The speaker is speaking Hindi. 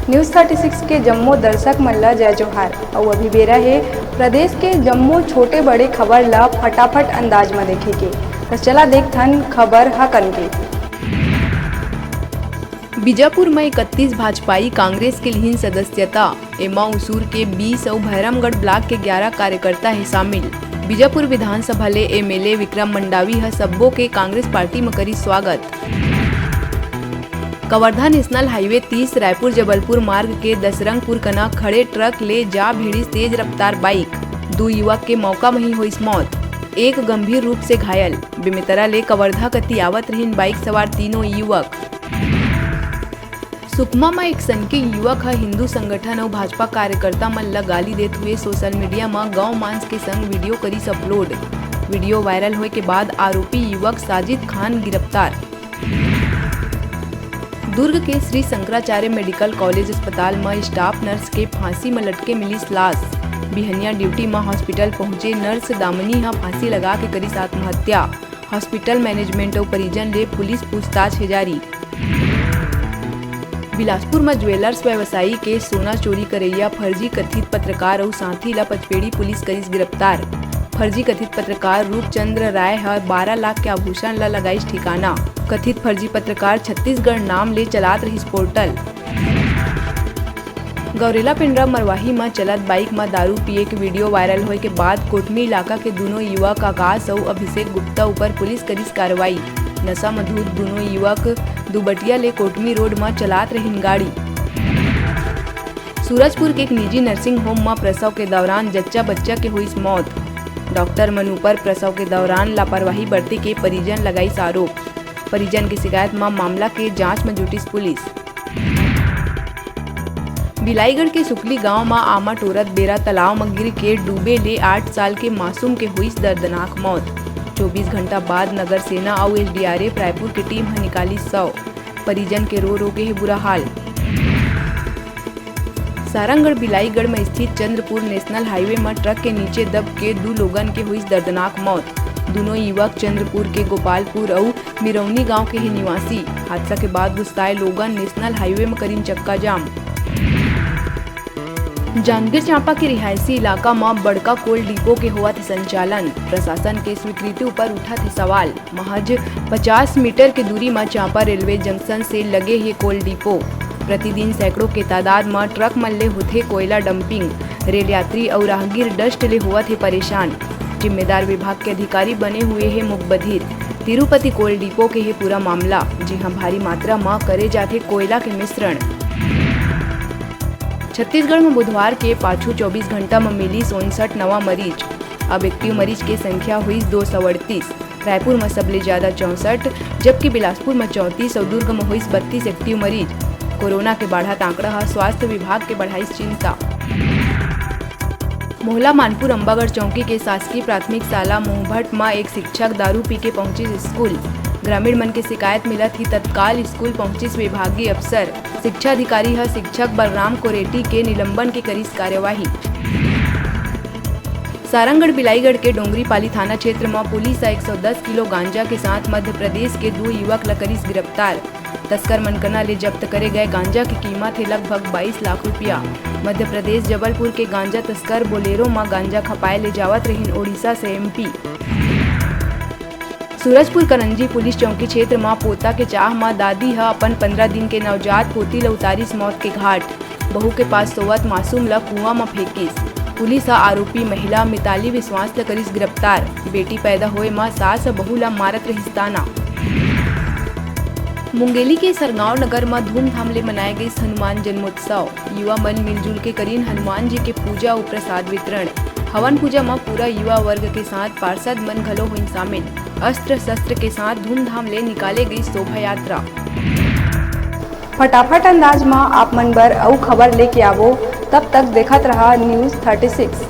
न्यूज़ 36 के जम्मू दर्शक मन ला जय जोहार। और अभी बेरा है प्रदेश के जम्मू छोटे बड़े खबर ला फटाफट अंदाज में देखे के। तो चला देखथन खबर हकन के। बीजापुर में 31 भाजपाई कांग्रेस के लिहिन सदस्यता। एमा उसूर के 20 और भैरमगढ़ ब्लॉक के 11 कार्यकर्ता है शामिल। बीजापुर विधानसभा ले एमएलए विक्रम मंडावी ह सब्बो के कांग्रेस पार्टी में करी स्वागत। कवर्धा नेशनल हाईवे 30 रायपुर जबलपुर मार्ग के दसरंगपुर कना खड़े ट्रक ले जा भिड़ी तेज रफ्तार बाइक। 2 युवक के मौका में ही हुई मौत, एक गंभीर रूप से घायल। बेमेतरा ले कवर्धा कती आवत रहिन बाइक सवार तीनों युवक। सुकमा में एक सनकी युवक है हिंदू संगठन और भाजपा कार्यकर्ता मन ला गाली देते हुए सोशल मीडिया में गौ मांस के संग वीडियो करीस अपलोड। वीडियो वायरल होए के बाद आरोपी युवक साजिद खान गिरफ्तार। दुर्ग के श्री शंकराचार्य मेडिकल कॉलेज अस्पताल में स्टाफ नर्स के फांसी में लटके मिली लाश। बिहनिया ड्यूटी में हॉस्पिटल पहुंचे नर्स दामनी हा फांसी लगा के करी आत्महत्या। हॉस्पिटल मैनेजमेंट और परिजन ले पुलिस पूछताछ है जारी। बिलासपुर में ज्वेलर्स व्यवसायी के सोना चोरी करैया फर्जी कथित पत्रकार और साथी ला पचपेड़ी पुलिस करीस गिरफ्तार। फर्जी कथित पत्रकार रूपचंद्र राय है 12 लाख के आभूषण ला लगाईस ठिकाना। कथित फर्जी पत्रकार छत्तीसगढ़ नाम ले चलात रहीस पोर्टल। गौरेला पिंडरा मरवाही में चलत बाइक में दारू पिए के वीडियो वायरल होए के बाद कोटमी इलाका के दोनों युवक आकाश और अभिषेक गुप्ता ऊपर पुलिस करीस कार्रवाई। नशा में धुत दोनों युवक दुबटिया ले कोटमी रोड में चलात रहीन गाड़ी। सूरजपुर के एक निजी नर्सिंग होम में प्रसव के दौरान जच्चा बच्चा के हुई मौत। डॉक्टर मन ऊपर प्रसव के दौरान लापरवाही बरते के परिजन लगाईस आरोप। परिजन की शिकायत में मामला के जांच में जुटिस पुलिस। बिलाईगढ़ के सुकली गांव में आमा टोरत बेरा तालाब में गिर के डूबे ले 8 साल के मासूम के हुई दर्दनाक मौत। 24 घंटा बाद नगर सेना और एसडीआरएफ रायपुर की टीम है निकाली शव। परिजन के रो के है बुरा हाल। सारंगढ़ बिलाईगढ़ में स्थित चंद्रपुर नेशनल हाईवे में ट्रक के नीचे दब के 2 लोगन के हुई दर्दनाक मौत। दोनों युवक चंद्रपुर के गोपालपुर और मिरौनी गांव के ही निवासी। हादसा के बाद गुस्साए लोगन नेशनल हाईवे में करीन चक्का जाम। जांजगीर चांपा के रिहायशी इलाका में बड़का कोल डिपो के हुआ थे संचालन। प्रशासन के स्वीकृति ऊपर उठा थे सवाल। महज 50 मीटर की दूरी में चांपा रेलवे जंक्शन से लगे ये कोल डिपो। प्रतिदिन सैकड़ों के तादाद में ट्रक मल्ले होते कोयला डंपिंग। रेल यात्री और राहगीर डस्ट ले हुआ थे परेशान। जिम्मेदार विभाग के अधिकारी बने हुए हैं मुकबधिर। तिरुपति कोल डिपो के है पूरा मामला। जी हाँ, भारी मात्रा में करे जाते कोयला के मिश्रण। छत्तीसगढ़ में बुधवार के पाछू 24 घंटा में मिली 59 नवा मरीज। अब एक्टिव मरीज की संख्या हुई 238। रायपुर में सबले ज्यादा 64, जबकि बिलासपुर में 34 और दुर्ग में हुई 32 एक्टिव मरीज। कोरोना के बढ़त आंकड़ा स्वास्थ्य विभाग के बढ़ाई चिंता। मोहला मानपुर अंबागढ़ चौकी के शासकीय प्राथमिक शाला मोहभट में एक शिक्षक दारू पी के पहुंची स्कूल। ग्रामीण मन के शिकायत मिला थी, तत्काल स्कूल पहुंची विभागीय अफसर। शिक्षा अधिकारी है शिक्षक बलराम कोरेटी के निलंबन की करीस कार्यवाही। सारंगढ़ बिलाईगढ़ के डोंगरीपाली थाना क्षेत्र में पुलिस 110 किलो गांजा के साथ मध्य प्रदेश के 2 युवक लकरीस गिरफ्तार। तस्कर मनकना ले जब्त करे गए गांजा की कीमत है लगभग 22 लाख रुपया। मध्य प्रदेश जबलपुर के गांजा तस्कर बोलेरो में गांजा खपाए ले जावत रहीन ओडिशा से एमपी। सूरजपुर करंजी पुलिस चौकी क्षेत्र में पोता के चाह में दादी है अपन 15 दिन के नवजात पोती ला उतारिस मौत के घाट। बहू के पास सोवत मासूम ला कुआं में फेंकिस। पुलिस आरोपी महिला मिताली विश्वास ला करीस गिरफ्तार। बेटी पैदा होए में सास बहू ला मारत रहीस ताना। मुंगेली के सरगांव नगर में धूमधाम ले मनाए गए हनुमान जन्मोत्सव। युवा मन मिलजुल के करीन हनुमान जी के पूजा और प्रसाद वितरण। हवन पूजा में पूरा युवा वर्ग के साथ पार्षद मन घलो हुई शामिल। अस्त्र शस्त्र के साथ धूमधाम ले निकाले गई शोभा यात्रा। फटाफट अंदाज में आप मन बर अउ खबर लेके आवो। तब तक देखत रहा न्यूज़ 36।